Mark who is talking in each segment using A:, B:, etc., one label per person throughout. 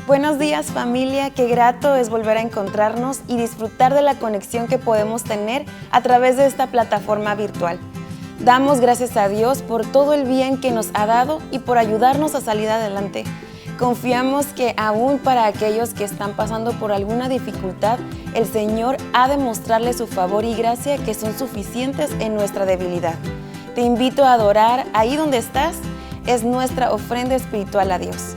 A: Buenos días, familia, qué grato es volver a encontrarnos y disfrutar de la conexión que podemos tener a través de esta plataforma virtual. Damos gracias a Dios por todo el bien que nos ha dado y por ayudarnos a salir adelante. Confiamos que aún para aquellos que están pasando por alguna dificultad, el Señor ha de mostrarles su favor y gracia que son suficientes en nuestra debilidad. Te invito a adorar ahí donde estás, es nuestra ofrenda espiritual a Dios.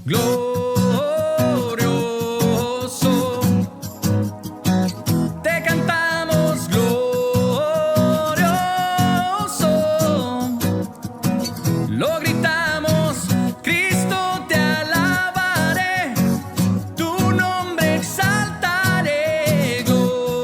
B: Glorioso, te cantamos glorioso, lo gritamos, Cristo te alabaré, tu nombre exaltaré, glorioso.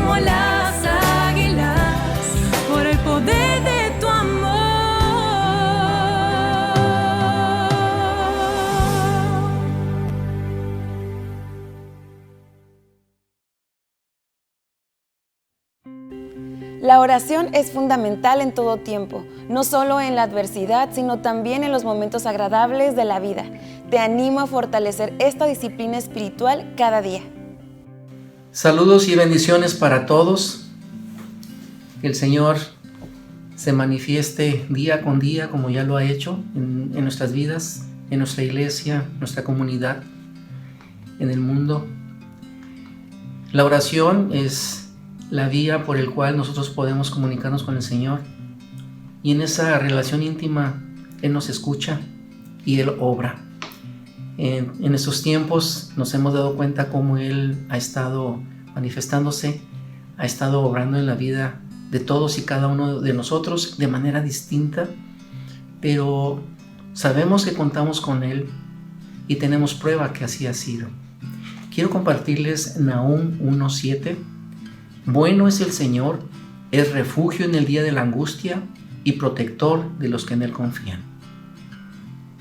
C: como las águilas por el poder de tu amor.
A: La oración es fundamental en todo tiempo, no solo en la adversidad, sino también en los momentos agradables de la vida. Te animo a fortalecer esta disciplina espiritual cada día.
D: Saludos y bendiciones para todos. Que el Señor se manifieste día con día como ya lo ha hecho en nuestras vidas, en nuestra iglesia, nuestra comunidad, en el mundo. La oración es la vía por el cual nosotros podemos comunicarnos con el Señor, y en esa relación íntima Él nos escucha y Él obra. En estos tiempos nos hemos dado cuenta cómo Él ha estado manifestándose, ha estado obrando en la vida de todos y cada uno de nosotros de manera distinta, pero sabemos que contamos con Él y tenemos prueba que así ha sido. Quiero compartirles Nahum 1:7. Bueno es el Señor, es refugio en el día de la angustia y protector de los que en Él confían.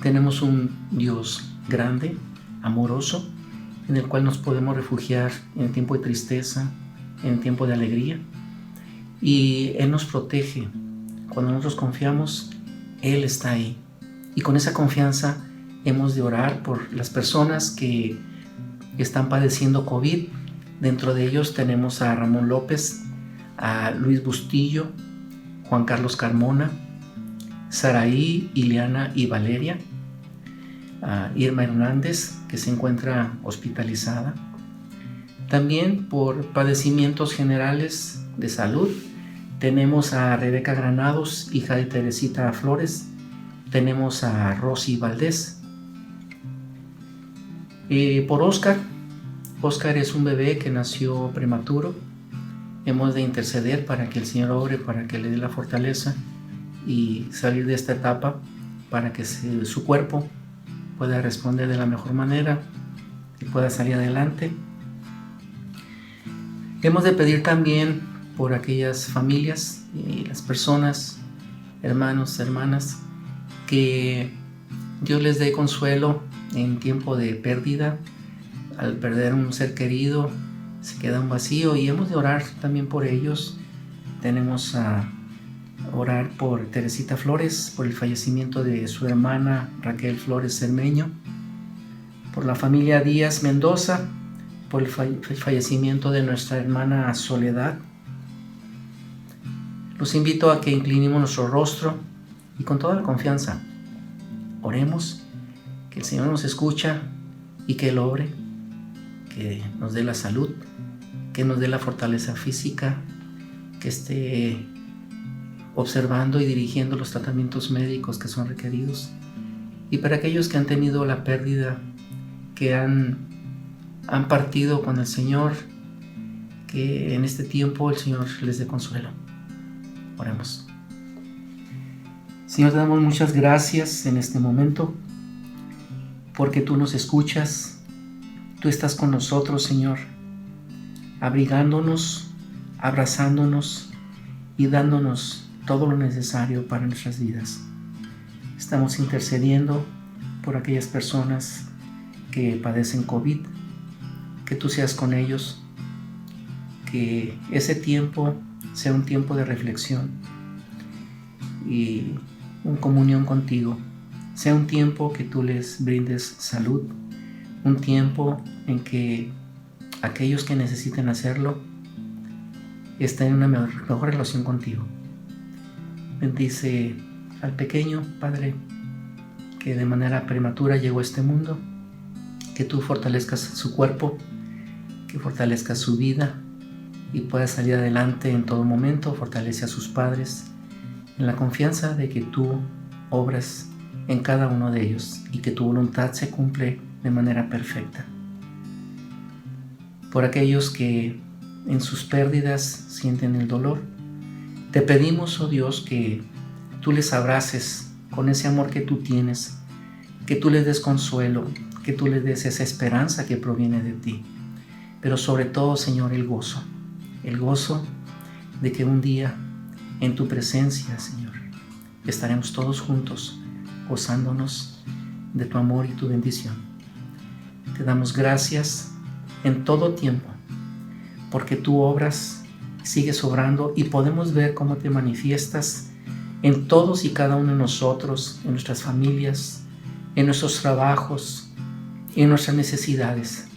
D: Tenemos un Dios grande, amoroso, en el cual nos podemos refugiar en el tiempo de tristeza, en el tiempo de alegría, y Él nos protege. Cuando nosotros confiamos, Él está ahí, y con esa confianza hemos de orar por las personas que están padeciendo COVID. Dentro de ellos tenemos a Ramón López, a Luis Bustillo, Juan Carlos Carmona, Saraí, Ileana y Valeria, a Irma Hernández, que se encuentra hospitalizada. También por padecimientos generales de salud tenemos a Rebeca Granados, hija de Teresita Flores. Tenemos a Rosy Valdés. Por Oscar es un bebé que nació prematuro. Hemos de interceder para que el Señor obre, para que le dé la fortaleza y salir de esta etapa, para que su cuerpo pueda responder de la mejor manera y pueda salir adelante. Hemos de pedir también por aquellas familias y las personas, hermanos, hermanas, que Dios les dé consuelo en tiempo de pérdida. Al perder un ser querido se queda un vacío, y hemos de orar también por ellos. Tenemos a orar por Teresita Flores, por el fallecimiento de su hermana Raquel Flores Cermeño, por la familia Díaz Mendoza, por el fallecimiento de nuestra hermana Soledad. Los invito a que inclinemos nuestro rostro y con toda la confianza oremos, que el Señor nos escucha y que Él obre, que nos dé la salud, que nos dé la fortaleza física, que esté observando y dirigiendo los tratamientos médicos que son requeridos. Y para aquellos que han tenido la pérdida, que han partido con el Señor, que en este tiempo el Señor les dé consuelo. Oremos. Señor, te damos muchas gracias en este momento, porque tú nos escuchas. Tú estás con nosotros, Señor, abrigándonos, abrazándonos y dándonos todo lo necesario para nuestras vidas. Estamos intercediendo por aquellas personas que padecen COVID, que tú seas con ellos, que ese tiempo sea un tiempo de reflexión y una comunión contigo, sea un tiempo que tú les brindes salud, un tiempo en que aquellos que necesiten hacerlo estén en una mejor relación contigo. Bendice al pequeño, Padre, que de manera prematura llegó a este mundo, que tú fortalezcas su cuerpo, que fortalezcas su vida y pueda salir adelante en todo momento. Fortalece a sus padres en la confianza de que tú obras en cada uno de ellos y que tu voluntad se cumple de manera perfecta. Por aquellos que en sus pérdidas sienten el dolor, te pedimos, oh Dios, que tú les abraces con ese amor que tú tienes, que tú les des consuelo, que tú les des esa esperanza que proviene de ti, pero sobre todo, Señor, el el gozo de que un día en tu presencia, Señor, estaremos todos juntos gozándonos de tu amor y tu bendición. Te damos gracias en todo tiempo porque tú obras, sigues obrando y podemos ver cómo te manifiestas en todos y cada uno de nosotros, en nuestras familias, en nuestros trabajos, en nuestras necesidades.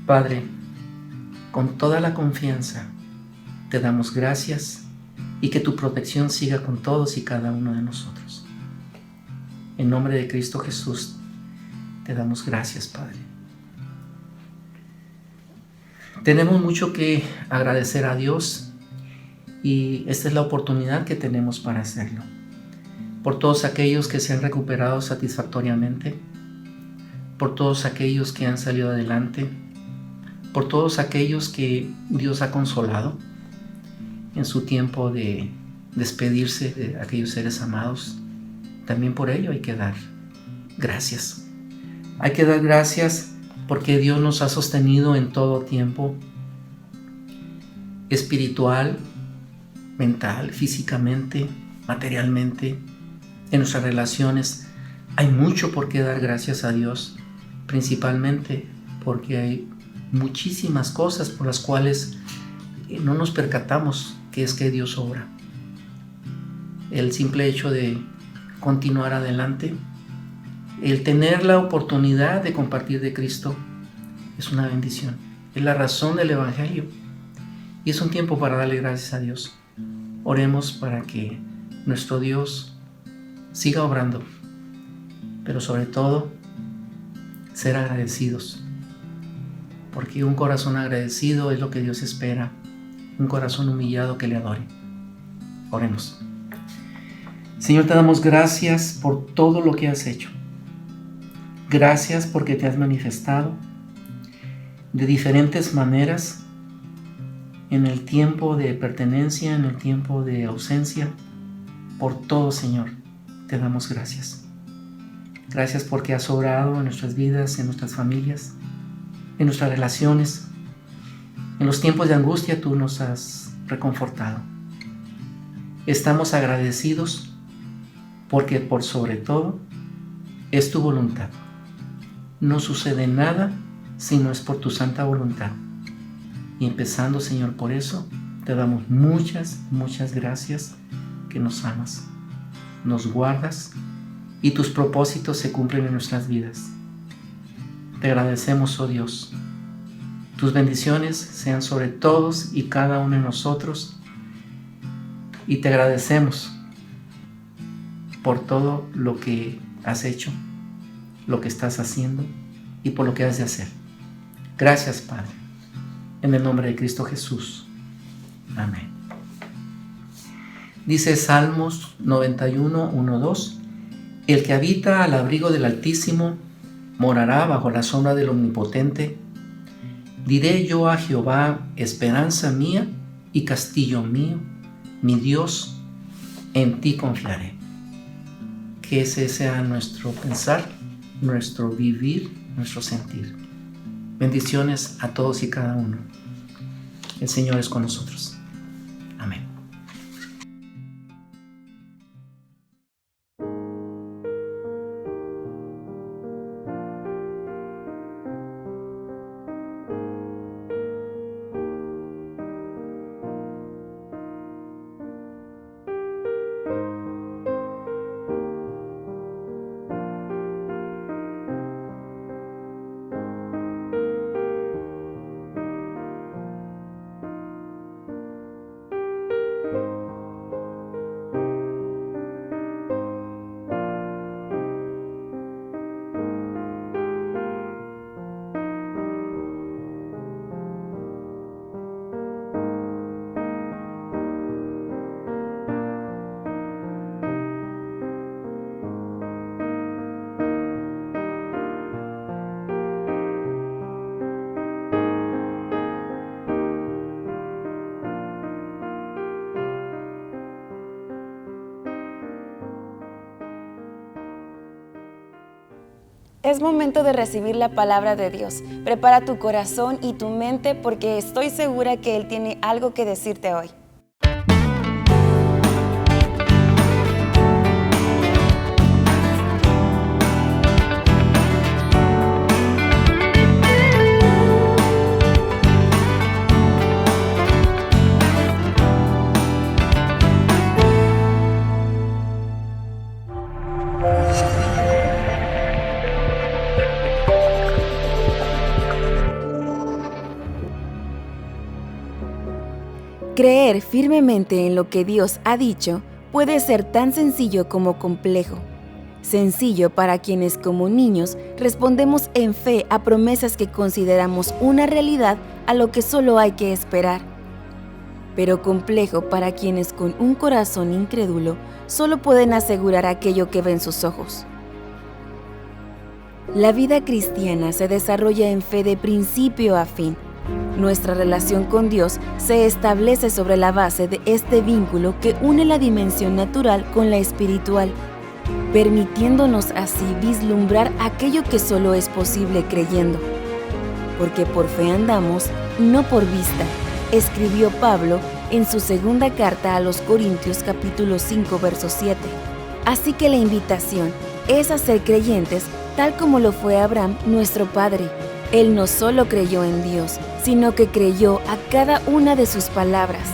D: Padre, con toda la confianza te damos gracias y que tu protección siga con todos y cada uno de nosotros. En nombre de Cristo Jesús te damos gracias, Padre. Tenemos mucho que agradecer a Dios y esta es la oportunidad que tenemos para hacerlo. Por todos aquellos que se han recuperado satisfactoriamente, por todos aquellos que han salido adelante, por todos aquellos que Dios ha consolado en su tiempo de despedirse de aquellos seres amados. También por ello hay que dar gracias. Hay que dar gracias porque Dios nos ha sostenido en todo tiempo, espiritual, mental, físicamente, materialmente, en nuestras relaciones. Hay mucho por qué dar gracias a Dios, principalmente porque hay muchísimas cosas por las cuales no nos percatamos que es que Dios obra. El simple hecho de continuar adelante, el tener la oportunidad de compartir de Cristo es una bendición, es la razón del Evangelio y es un tiempo para darle gracias a Dios. Oremos para que nuestro Dios siga obrando, pero sobre todo ser agradecidos, porque un corazón agradecido es lo que Dios espera, un corazón humillado que le adore. Oremos. Señor, te damos gracias por todo lo que has hecho. Gracias porque te has manifestado de diferentes maneras en el tiempo de pertenencia, en el tiempo de ausencia. Por todo, Señor, te damos gracias. Gracias porque has obrado en nuestras vidas, en nuestras familias, en nuestras relaciones. En los tiempos de angustia tú nos has reconfortado. Estamos agradecidos porque por sobre todo es tu voluntad. No sucede nada si no es por tu santa voluntad. Y empezando, Señor, por eso, te damos muchas, muchas gracias que nos amas, nos guardas y tus propósitos se cumplen en nuestras vidas. Te agradecemos, oh Dios. Tus bendiciones sean sobre todos y cada uno de nosotros. Y te agradecemos por todo lo que has hecho, lo que estás haciendo y por lo que has de hacer. Gracias, Padre. En el nombre de Cristo Jesús. Amén. Dice Salmos 91, 1, 2. El que habita al abrigo del Altísimo morará bajo la sombra del Omnipotente. Diré yo a Jehová, esperanza mía y castillo mío, mi Dios, en ti confiaré. Que ese sea nuestro pensar, nuestro vivir, nuestro sentir. Bendiciones a todos y cada uno. El Señor es con nosotros. Amén.
A: Es momento de recibir la palabra de Dios. Prepara tu corazón y tu mente porque estoy segura que Él tiene algo que decirte hoy. Creer firmemente en lo que Dios ha dicho puede ser tan sencillo como complejo. Sencillo para quienes como niños respondemos en fe a promesas que consideramos una realidad a lo que solo hay que esperar. Pero complejo para quienes con un corazón incrédulo solo pueden asegurar aquello que ven sus ojos. La vida cristiana se desarrolla en fe de principio a fin. Nuestra relación con Dios se establece sobre la base de este vínculo que une la dimensión natural con la espiritual, permitiéndonos así vislumbrar aquello que solo es posible creyendo. Porque por fe andamos, no por vista, escribió Pablo en su segunda carta a los Corintios capítulo 5, verso 7. Así que la invitación es a ser creyentes tal como lo fue Abraham, nuestro padre. Él no solo creyó en Dios, sino que creyó a cada una de sus palabras.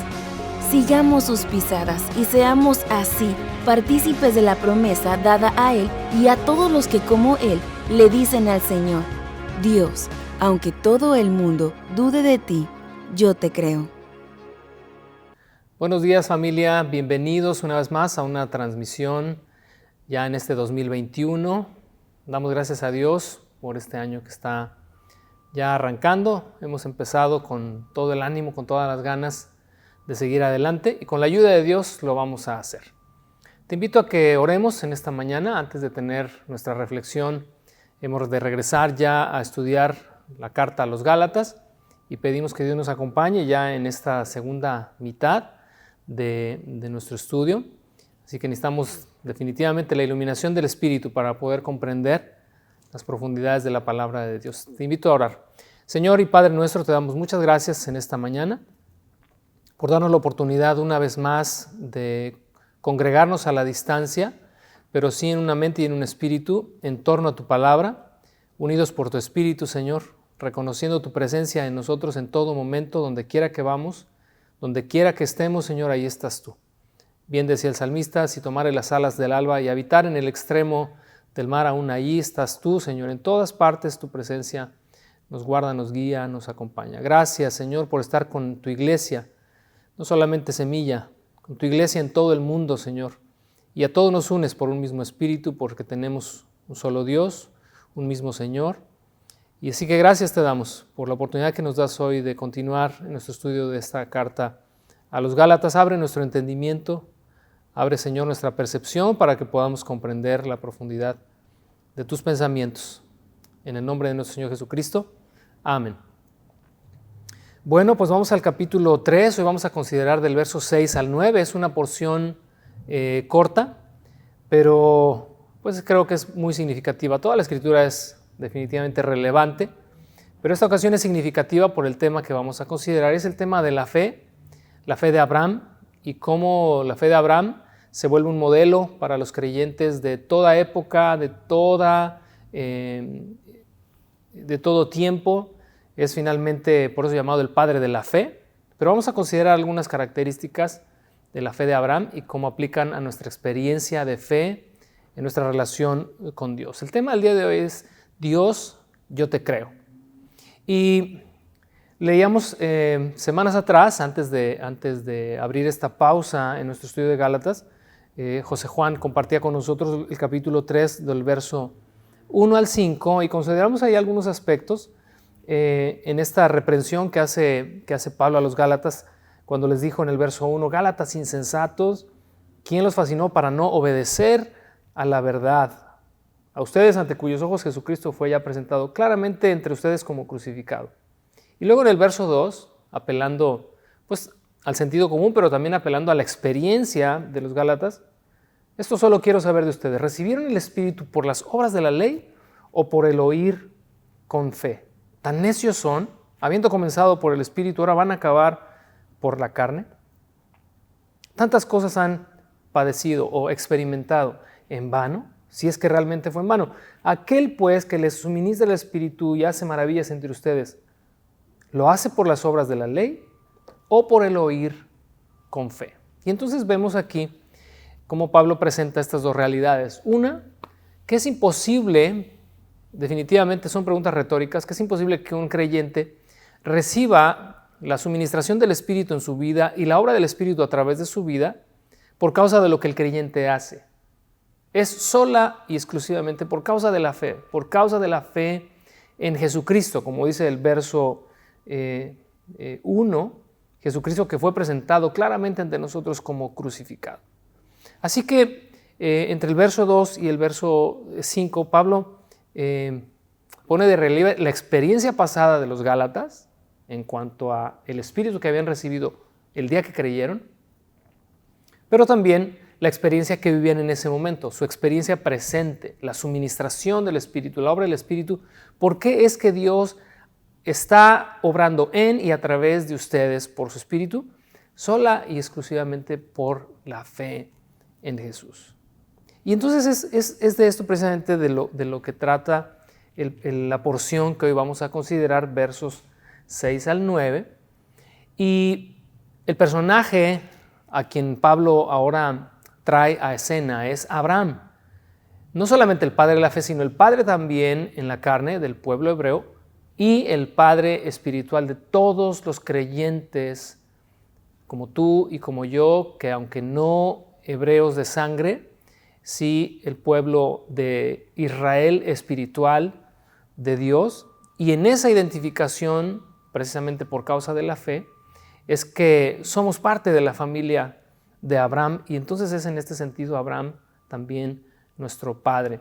A: Sigamos sus pisadas y seamos así partícipes de la promesa dada a Él y a todos los que como Él le dicen al Señor: Dios, aunque todo el mundo dude de ti, yo te creo.
E: Buenos días, familia, bienvenidos una vez más a una transmisión ya en este 2021. Damos gracias a Dios por este año que está ya arrancando. Hemos empezado con todo el ánimo, con todas las ganas de seguir adelante y con la ayuda de Dios lo vamos a hacer. Te invito a que oremos en esta mañana antes de tener nuestra reflexión. Hemos de regresar ya a estudiar la carta a los Gálatas y pedimos que Dios nos acompañe ya en esta segunda mitad de nuestro estudio. Así que necesitamos definitivamente la iluminación del Espíritu para poder comprender las profundidades de la palabra de Dios. Te invito a orar. Señor y Padre nuestro, te damos muchas gracias en esta mañana por darnos la oportunidad una vez más de congregarnos a la distancia, pero sí en una mente y en un espíritu en torno a tu palabra, unidos por tu Espíritu, Señor, reconociendo tu presencia en nosotros en todo momento, donde quiera que vamos, donde quiera que estemos, Señor, ahí estás tú. Bien decía el salmista: si tomare las alas del alba y habitar en el extremo del mar, aún allí estás tú, Señor. En todas partes tu presencia nos guarda, nos guía, nos acompaña. Gracias, Señor, por estar con tu iglesia, no solamente Semilla, con tu iglesia en todo el mundo, Señor. Y a todos nos unes por un mismo espíritu, porque tenemos un solo Dios, un mismo Señor. Y así que gracias te damos por la oportunidad que nos das hoy de continuar en nuestro estudio de esta carta a los Gálatas. Abre nuestro entendimiento. Abre, Señor, nuestra percepción para que podamos comprender la profundidad de tus pensamientos. En el nombre de nuestro Señor Jesucristo. Amén. Bueno, pues vamos al capítulo 3. Hoy vamos a considerar del verso 6 al 9. Es una porción corta, pero pues creo que es muy significativa. Toda la escritura es definitivamente relevante, pero esta ocasión es significativa por el tema que vamos a considerar. Es el tema de la fe de Abraham, y cómo la fe de Abraham se vuelve un modelo para los creyentes de toda época, de todo tiempo. Es finalmente por eso llamado el padre de la fe. Pero vamos a considerar algunas características de la fe de Abraham y cómo aplican a nuestra experiencia de fe en nuestra relación con Dios. El tema del día de hoy es: Dios, yo te creo. Y leíamos semanas atrás, antes de abrir esta pausa en nuestro estudio de Gálatas, José Juan compartía con nosotros el capítulo 3 del verso 1 al 5 y consideramos ahí algunos aspectos en esta reprensión que hace Pablo a los Gálatas cuando les dijo en el verso 1: Gálatas insensatos, ¿quién los fascinó para no obedecer a la verdad? A ustedes ante cuyos ojos Jesucristo fue ya presentado claramente entre ustedes como crucificado. Y luego en el verso 2, apelando pues al sentido común, pero también apelando a la experiencia de los Gálatas: esto solo quiero saber de ustedes, ¿recibieron el Espíritu por las obras de la ley o por el oír con fe. Tan necios son, habiendo comenzado por el Espíritu, ahora van a acabar por la carne. Tantas cosas han padecido o experimentado en vano, si es que realmente fue en vano. Aquel pues que les suministra el Espíritu y hace maravillas entre ustedes, ¿lo hace por las obras de la ley o por el oír con fe? Y entonces vemos aquí cómo Pablo presenta estas dos realidades. Una, que es imposible, definitivamente son preguntas retóricas, que es imposible que un creyente reciba la suministración del Espíritu en su vida y la obra del Espíritu a través de su vida por causa de lo que el creyente hace. Es sola y exclusivamente por causa de la fe en Jesucristo, como dice el verso 1, Jesucristo que fue presentado claramente ante nosotros como crucificado. Así que entre el verso 2 y el verso 5, Pablo pone de relieve la experiencia pasada de los Gálatas en cuanto a el Espíritu que habían recibido el día que creyeron, pero también la experiencia que vivían en ese momento, su experiencia presente, la suministración del Espíritu, la obra del Espíritu. ¿Por qué es que Dios está obrando en y a través de ustedes por su Espíritu? Sola y exclusivamente por la fe en Jesús. Y entonces es de esto precisamente de lo que trata la porción que hoy vamos a considerar, versos 6 al 9. Y el personaje a quien Pablo ahora trae a escena es Abraham. No solamente el padre de la fe, sino el padre también en la carne del pueblo hebreo y el padre espiritual de todos los creyentes como tú y como yo, que aunque no hebreos de sangre, sí el pueblo de Israel espiritual de Dios. Y en esa identificación, precisamente por causa de la fe, es que somos parte de la familia de Abraham, y entonces es en este sentido Abraham también nuestro padre.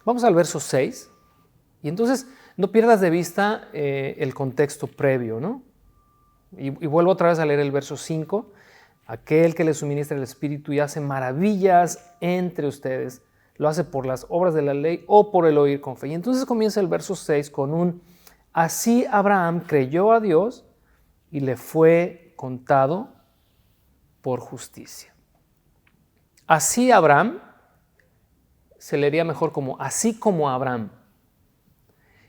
E: Vamos al verso 6, y entonces no pierdas de vista el contexto previo, ¿no? Y vuelvo otra vez a leer el verso 5. Aquel que les suministra el Espíritu y hace maravillas entre ustedes, lo hace por las obras de la ley o por el oír con fe. Y entonces comienza el verso 6 con un: así Abraham creyó a Dios y le fue contado por justicia. Así Abraham, se leería mejor como así como Abraham.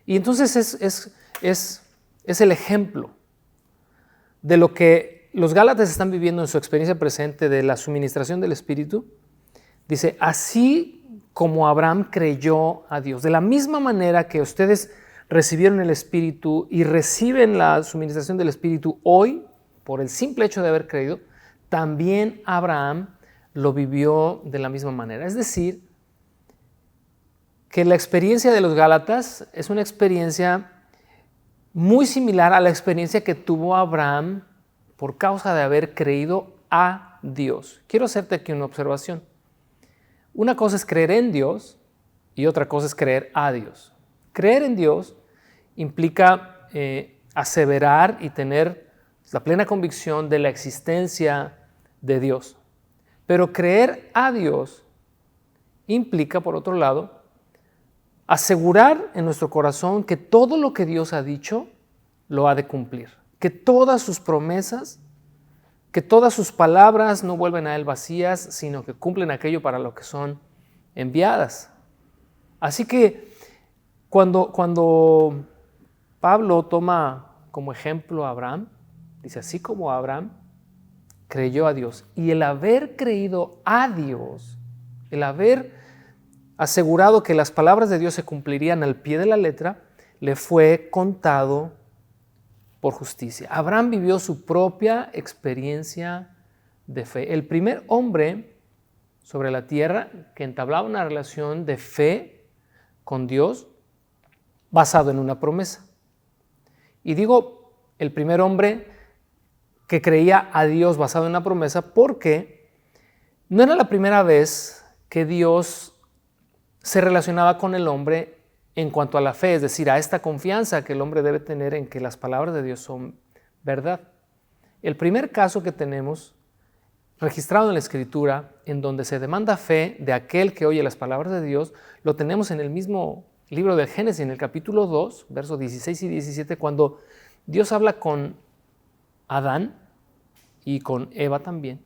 E: Y entonces es el ejemplo de lo que los Gálatas están viviendo en su experiencia presente de la suministración del Espíritu. Dice, así como Abraham creyó a Dios. De la misma manera que ustedes recibieron el Espíritu y reciben la suministración del Espíritu hoy, por el simple hecho de haber creído, también Abraham lo vivió de la misma manera. Es decir, que la experiencia de los Gálatas es una experiencia muy similar a la experiencia que tuvo Abraham por causa de haber creído a Dios. Quiero hacerte aquí una observación. Una cosa es creer en Dios y otra cosa es creer a Dios. Creer en Dios implica aseverar y tener la plena convicción de la existencia de Dios. Pero creer a Dios implica, por otro lado, asegurar en nuestro corazón que todo lo que Dios ha dicho lo ha de cumplir, que todas sus promesas, que todas sus palabras no vuelven a Él vacías, sino que cumplen aquello para lo que son enviadas. Así que cuando Pablo toma como ejemplo a Abraham, dice, así como Abraham creyó a Dios, y el haber creído a Dios, el haber asegurado que las palabras de Dios se cumplirían al pie de la letra, le fue contado por justicia. Abraham vivió su propia experiencia de fe. El primer hombre sobre la tierra que entablaba una relación de fe con Dios basado en una promesa. Y digo el primer hombre que creía a Dios basado en una promesa porque no era la primera vez que Dios se relacionaba con el hombre en cuanto a la fe, es decir, a esta confianza que el hombre debe tener en que las palabras de Dios son verdad. El primer caso que tenemos registrado en la Escritura, en donde se demanda fe de aquel que oye las palabras de Dios, lo tenemos en el mismo libro del Génesis, en el capítulo 2, versos 16 y 17, cuando Dios habla con Adán y con Eva también,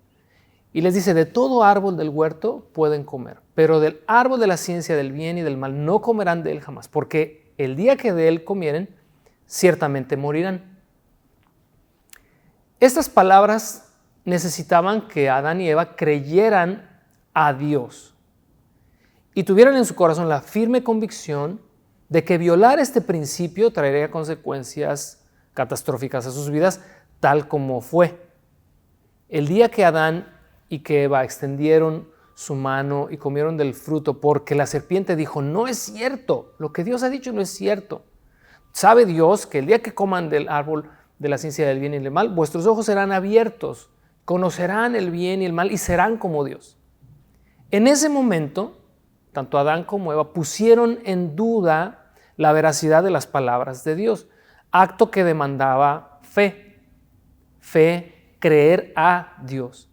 E: y les dice, de todo árbol del huerto pueden comer, pero del árbol de la ciencia del bien y del mal no comerán de él jamás, porque el día que de él comieren, ciertamente morirán. Estas palabras necesitaban que Adán y Eva creyeran a Dios y tuvieran en su corazón la firme convicción de que violar este principio traería consecuencias catastróficas a sus vidas, tal como fue. El día que Adán y que Eva extendieron su mano y comieron del fruto porque la serpiente dijo, no es cierto, lo que Dios ha dicho no es cierto. Sabe Dios que el día que coman del árbol de la ciencia del bien y del mal, vuestros ojos serán abiertos, conocerán el bien y el mal y serán como Dios. En ese momento, tanto Adán como Eva pusieron en duda la veracidad de las palabras de Dios, acto que demandaba fe, creer a Dios.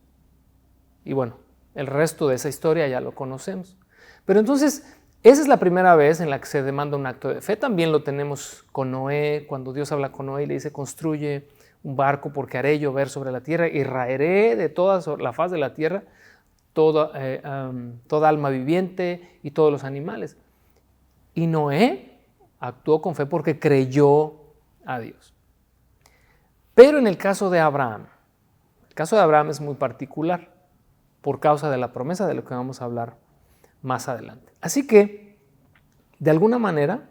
E: Y bueno, el resto de esa historia ya lo conocemos. Pero entonces, esa es la primera vez en la que se demanda un acto de fe. También lo tenemos con Noé, cuando Dios habla con Noé y le dice, construye un barco porque haré llover sobre la tierra y raeré de toda la faz de la tierra toda alma viviente y todos los animales. Y Noé actuó con fe porque creyó a Dios. Pero en el caso de Abraham, el caso de Abraham es muy particular por causa de la promesa de lo que vamos a hablar más adelante. Así que, de alguna manera,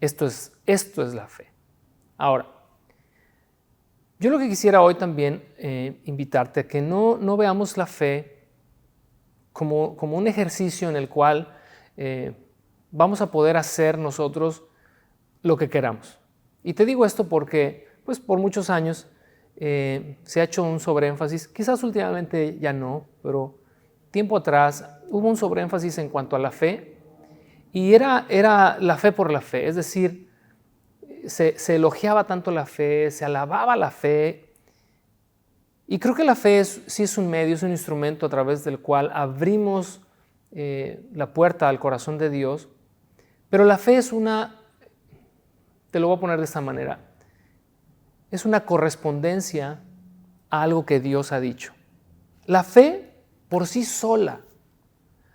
E: esto es la fe. Ahora, yo lo que quisiera hoy también invitarte a que no veamos la fe como un ejercicio en el cual vamos a poder hacer nosotros lo que queramos. Y te digo esto porque pues, por muchos años se ha hecho un sobreénfasis, quizás últimamente ya no, pero tiempo atrás hubo un sobreénfasis en cuanto a la fe y era la fe por la fe, es decir, se elogiaba tanto la fe, se alababa la fe. Y creo que la fe sí es un medio, es un instrumento a través del cual abrimos la puerta al corazón de Dios, pero la fe es te lo voy a poner de esta manera, es una correspondencia a algo que Dios ha dicho. La fe por sí sola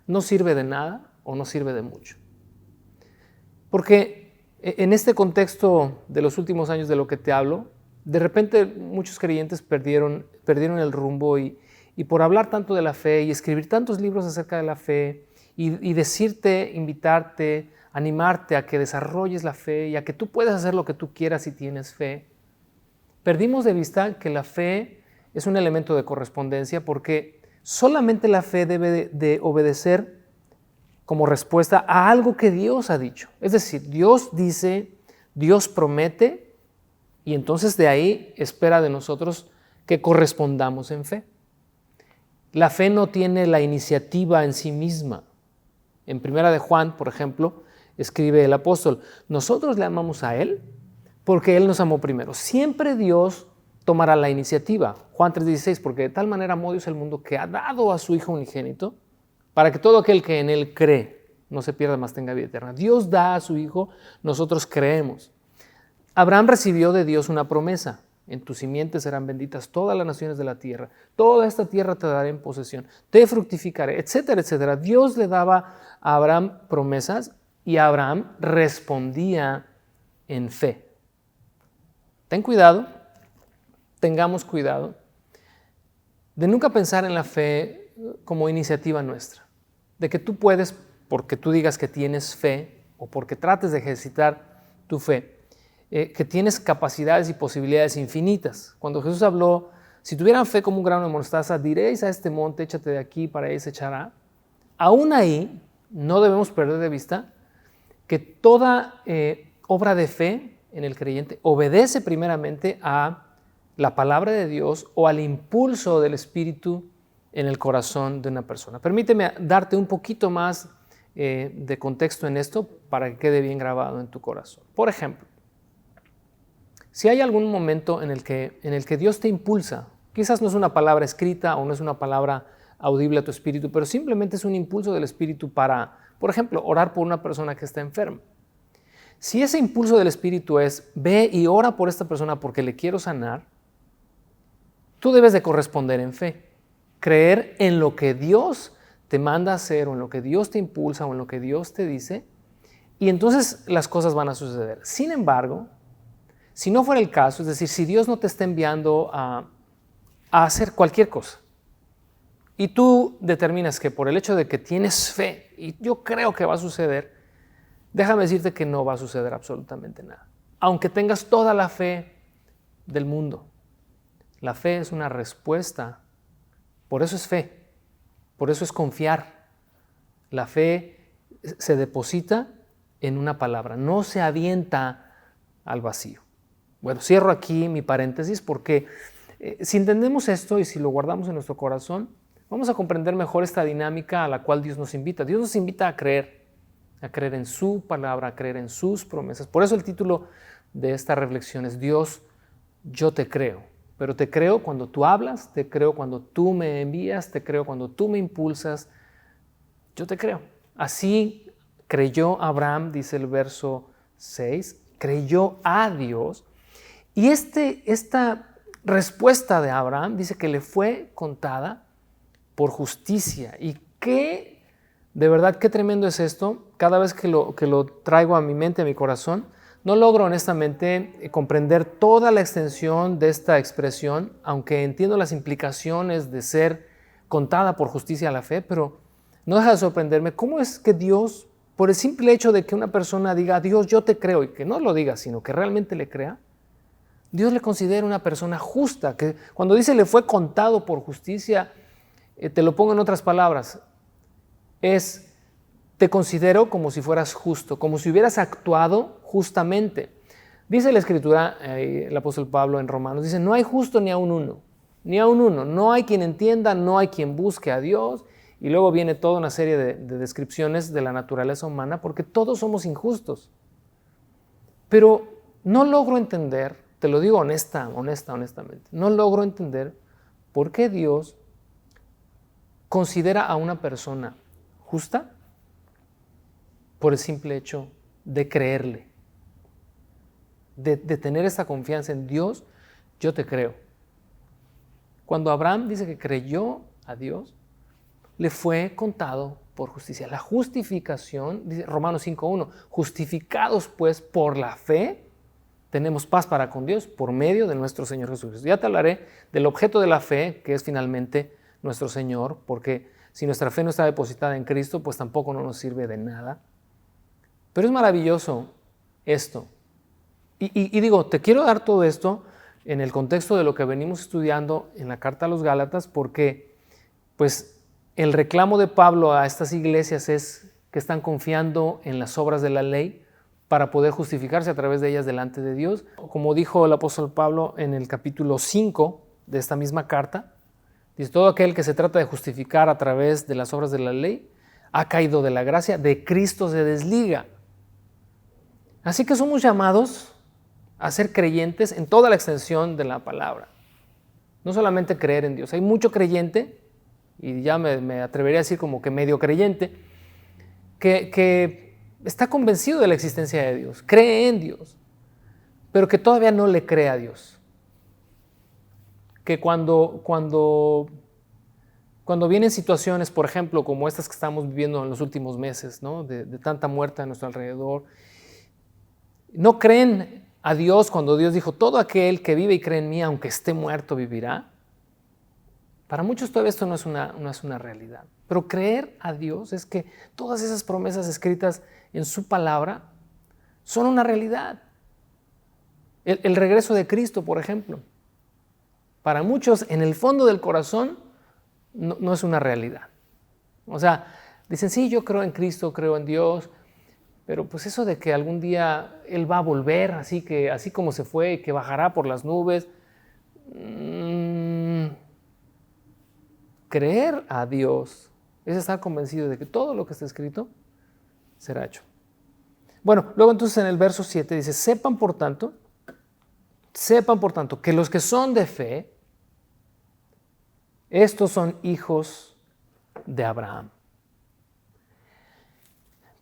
E: no sirve de nada o no sirve de mucho. Porque en este contexto de los últimos años de lo que te hablo, de repente muchos creyentes perdieron el rumbo y por hablar tanto de la fe y escribir tantos libros acerca de la fe y decirte, invitarte, animarte a que desarrolles la fe y a que tú puedas hacer lo que tú quieras si tienes fe, perdimos de vista que la fe es un elemento de correspondencia porque solamente la fe debe de obedecer como respuesta a algo que Dios ha dicho. Es decir, Dios dice, Dios promete, y entonces de ahí espera de nosotros que correspondamos en fe. La fe no tiene la iniciativa en sí misma. En Primera de Juan, por ejemplo, escribe el apóstol, nosotros le amamos a Él porque Él nos amó primero. Siempre Dios tomará la iniciativa. Juan 3:16, porque de tal manera amó Dios el mundo que ha dado a su Hijo unigénito para que todo aquel que en Él cree no se pierda, mas tenga vida eterna. Dios da a su Hijo, nosotros creemos. Abraham recibió de Dios una promesa. En tus simientes serán benditas todas las naciones de la tierra. Toda esta tierra te daré en posesión. Te fructificaré, etcétera, etcétera. Dios le daba a Abraham promesas y Abraham respondía en fe. Ten cuidado, tengamos cuidado de nunca pensar en la fe como iniciativa nuestra. De que tú puedes, porque tú digas que tienes fe o porque trates de ejercitar tu fe, que tienes capacidades y posibilidades infinitas. Cuando Jesús habló, si tuvieran fe como un grano de mostaza, diréis a este monte, échate de aquí, para ahí se echará. Aún ahí, no debemos perder de vista que toda obra de fe en el creyente obedece primeramente a la palabra de Dios o al impulso del Espíritu en el corazón de una persona. Permíteme darte un poquito más de contexto en esto para que quede bien grabado en tu corazón. Por ejemplo, si hay algún momento en el que Dios te impulsa, quizás no es una palabra escrita o no es una palabra audible a tu espíritu, pero simplemente es un impulso del espíritu para Por ejemplo, orar por una persona que está enferma. Si ese impulso del Espíritu es, ve y ora por esta persona porque le quiero sanar, tú debes de corresponder en fe. Creer en lo que Dios te manda a hacer o en lo que Dios te impulsa o en lo que Dios te dice, y entonces las cosas van a suceder. Sin embargo, si no fuera el caso, es decir, si Dios no te está enviando a hacer cualquier cosa, y tú determinas que por el hecho de que tienes fe, y yo creo que va a suceder, déjame decirte que no va a suceder absolutamente nada. Aunque tengas toda la fe del mundo, la fe es una respuesta. Por eso es fe, por eso es confiar. La fe se deposita en una palabra, no se avienta al vacío. Bueno, cierro aquí mi paréntesis porque si entendemos esto y si lo guardamos en nuestro corazón, vamos a comprender mejor esta dinámica a la cual Dios nos invita. Dios nos invita a creer en su palabra, a creer en sus promesas. Por eso el título de esta reflexión es Dios, yo te creo. Pero te creo cuando tú hablas, te creo cuando tú me envías, te creo cuando tú me impulsas. Yo te creo. Así creyó Abraham, dice el verso 6, creyó a Dios. Y esta respuesta de Abraham dice que le fue contada por justicia. Y de verdad, qué tremendo es esto. Cada vez que lo traigo a mi mente, a mi corazón, no logro honestamente comprender toda la extensión de esta expresión, aunque entiendo las implicaciones de ser contada por justicia a la fe, pero no deja de sorprenderme cómo es que Dios, por el simple hecho de que una persona diga, Dios, yo te creo, y que no lo diga, sino que realmente le crea, Dios le considera una persona justa, que cuando dice le fue contado por justicia, te lo pongo en otras palabras, te considero como si fueras justo, como si hubieras actuado justamente. Dice la Escritura, el apóstol Pablo en Romanos, dice, no hay justo ni aun uno, no hay quien entienda, no hay quien busque a Dios, y luego viene toda una serie de descripciones de la naturaleza humana, porque todos somos injustos. Pero no logro entender, te lo digo honestamente, no logro entender por qué Dios considera a una persona justa por el simple hecho de creerle, de tener esa confianza en Dios. Yo te creo. Cuando Abraham dice que creyó a Dios, le fue contado por justicia. La justificación, dice Romanos 5:1, justificados pues por la fe, tenemos paz para con Dios por medio de nuestro Señor Jesucristo. Ya te hablaré del objeto de la fe, que es finalmente nuestro Señor, porque si nuestra fe no está depositada en Cristo, pues tampoco no nos sirve de nada. Pero es maravilloso esto. Y digo, te quiero dar todo esto en el contexto de lo que venimos estudiando en la carta a los Gálatas, porque pues el reclamo de Pablo a estas iglesias es que están confiando en las obras de la ley para poder justificarse a través de ellas delante de Dios. Como dijo el apóstol Pablo en el capítulo 5 de esta misma carta, dice, todo aquel que se trata de justificar a través de las obras de la ley ha caído de la gracia, de Cristo se desliga. Así que somos llamados a ser creyentes en toda la extensión de la palabra. No solamente creer en Dios. Hay mucho creyente, y ya me atrevería a decir como que medio creyente, que está convencido de la existencia de Dios, cree en Dios, pero que todavía no le cree a Dios. Que cuando vienen situaciones, por ejemplo, como estas que estamos viviendo en los últimos meses, ¿no? de tanta muerte a nuestro alrededor, no creen a Dios cuando Dios dijo, todo aquel que vive y cree en mí, aunque esté muerto, vivirá. Para muchos todavía esto no es una realidad. Pero creer a Dios es que todas esas promesas escritas en su palabra son una realidad. El regreso de Cristo, por ejemplo, para muchos en el fondo del corazón no es una realidad. O sea, dicen, sí, yo creo en Cristo, creo en Dios, pero pues eso de que algún día Él va a volver, así como se fue, que bajará por las nubes. Creer a Dios es estar convencido de que todo lo que está escrito será hecho. Bueno, luego entonces en el verso 7 dice, sepan por tanto que los que son de fe, estos son hijos de Abraham.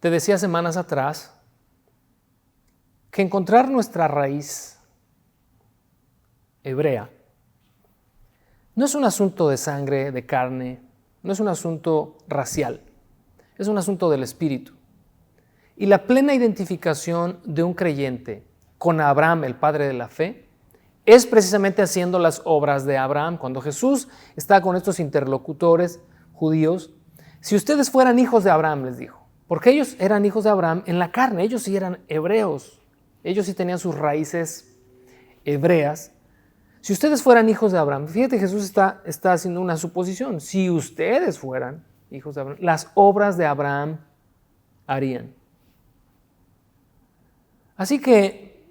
E: Te decía semanas atrás que encontrar nuestra raíz hebrea no es un asunto de sangre, de carne, no es un asunto racial, es un asunto del espíritu. Y la plena identificación de un creyente con Abraham, el padre de la fe, es precisamente haciendo las obras de Abraham. Cuando Jesús está con estos interlocutores judíos, si ustedes fueran hijos de Abraham, les dijo, porque ellos eran hijos de Abraham en la carne, ellos sí eran hebreos, ellos sí tenían sus raíces hebreas. Si ustedes fueran hijos de Abraham, fíjate, Jesús está haciendo una suposición, si ustedes fueran hijos de Abraham, las obras de Abraham harían. Así que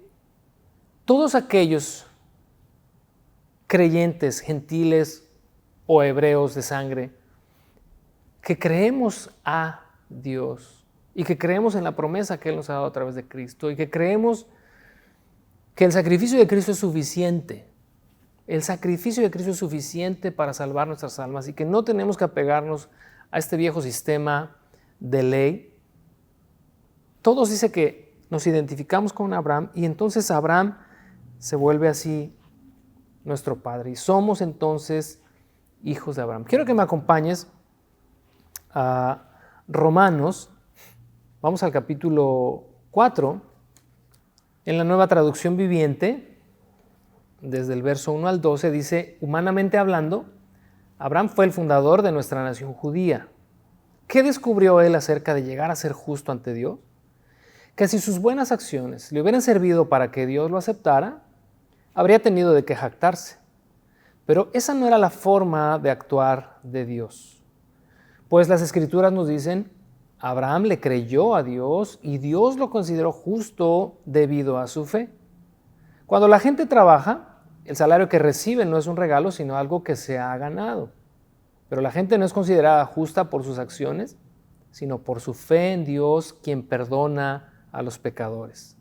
E: todos aquellos creyentes, gentiles o hebreos de sangre, que creemos a Dios y que creemos en la promesa que Él nos ha dado a través de Cristo y que creemos que el sacrificio de Cristo es suficiente. El sacrificio de Cristo es suficiente para salvar nuestras almas y que no tenemos que apegarnos a este viejo sistema de ley. Todos dice que nos identificamos con Abraham y entonces Abraham se vuelve así nuestro padre y somos entonces hijos de Abraham. Quiero que me acompañes a Romanos, vamos al capítulo 4, en la Nueva Traducción Viviente, desde el verso 1 al 12, dice, humanamente hablando, Abraham fue el fundador de nuestra nación judía. ¿Qué descubrió él acerca de llegar a ser justo ante Dios? Que si sus buenas acciones le hubieran servido para que Dios lo aceptara, habría tenido de qué jactarse. Pero esa no era la forma de actuar de Dios. Pues las Escrituras nos dicen, Abraham le creyó a Dios y Dios lo consideró justo debido a su fe. Cuando la gente trabaja, el salario que recibe no es un regalo, sino algo que se ha ganado. Pero la gente no es considerada justa por sus acciones, sino por su fe en Dios, quien perdona a los pecadores.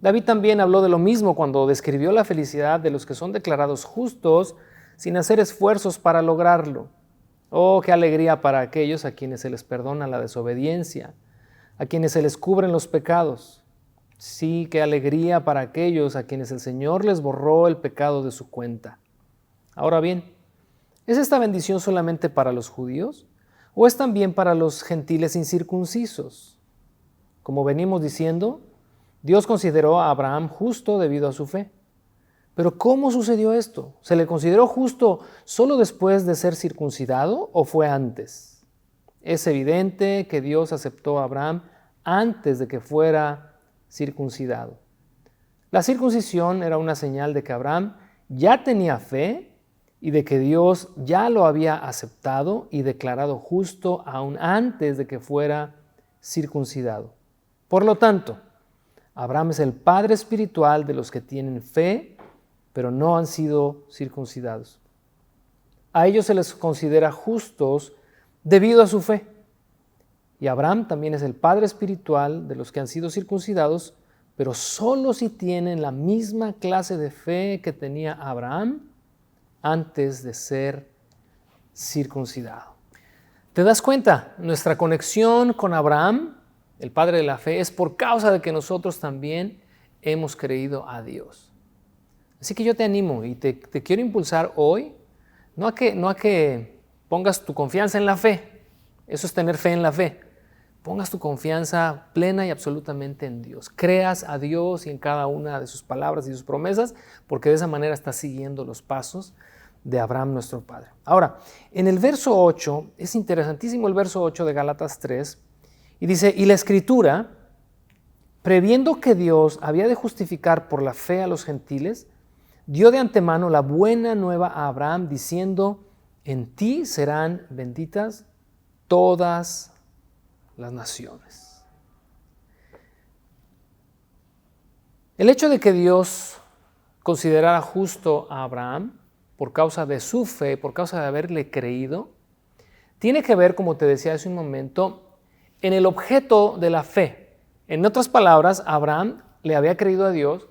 E: David también habló de lo mismo cuando describió la felicidad de los que son declarados justos sin hacer esfuerzos para lograrlo. Oh, qué alegría para aquellos a quienes se les perdona la desobediencia, a quienes se les cubren los pecados. Sí, qué alegría para aquellos a quienes el Señor les borró el pecado de su cuenta. Ahora bien, ¿es esta bendición solamente para los judíos o es también para los gentiles incircuncisos? Como venimos diciendo, Dios consideró a Abraham justo debido a su fe. Pero ¿cómo sucedió esto? ¿Se le consideró justo solo después de ser circuncidado o fue antes? Es evidente que Dios aceptó a Abraham antes de que fuera circuncidado. La circuncisión era una señal de que Abraham ya tenía fe y de que Dios ya lo había aceptado y declarado justo aún antes de que fuera circuncidado. Por lo tanto, Abraham es el padre espiritual de los que tienen fe, pero no han sido circuncidados. A ellos se les considera justos debido a su fe. Y Abraham también es el padre espiritual de los que han sido circuncidados, pero solo si tienen la misma clase de fe que tenía Abraham antes de ser circuncidado. ¿Te das cuenta? Nuestra conexión con Abraham, el padre de la fe, es por causa de que nosotros también hemos creído a Dios. Así que yo te animo y te quiero impulsar hoy, no a que pongas tu confianza en la fe, eso es tener fe en la fe, pongas tu confianza plena y absolutamente en Dios, creas a Dios y en cada una de sus palabras y sus promesas, porque de esa manera estás siguiendo los pasos de Abraham nuestro padre. Ahora, en el verso 8, es interesantísimo el verso 8 de Gálatas 3, y dice, y la Escritura, previendo que Dios había de justificar por la fe a los gentiles, dio de antemano la buena nueva a Abraham, diciendo, en ti serán benditas todas las naciones. El hecho de que Dios considerara justo a Abraham por causa de su fe, por causa de haberle creído, tiene que ver, como te decía hace un momento, en el objeto de la fe. En otras palabras, Abraham le había creído a Dios,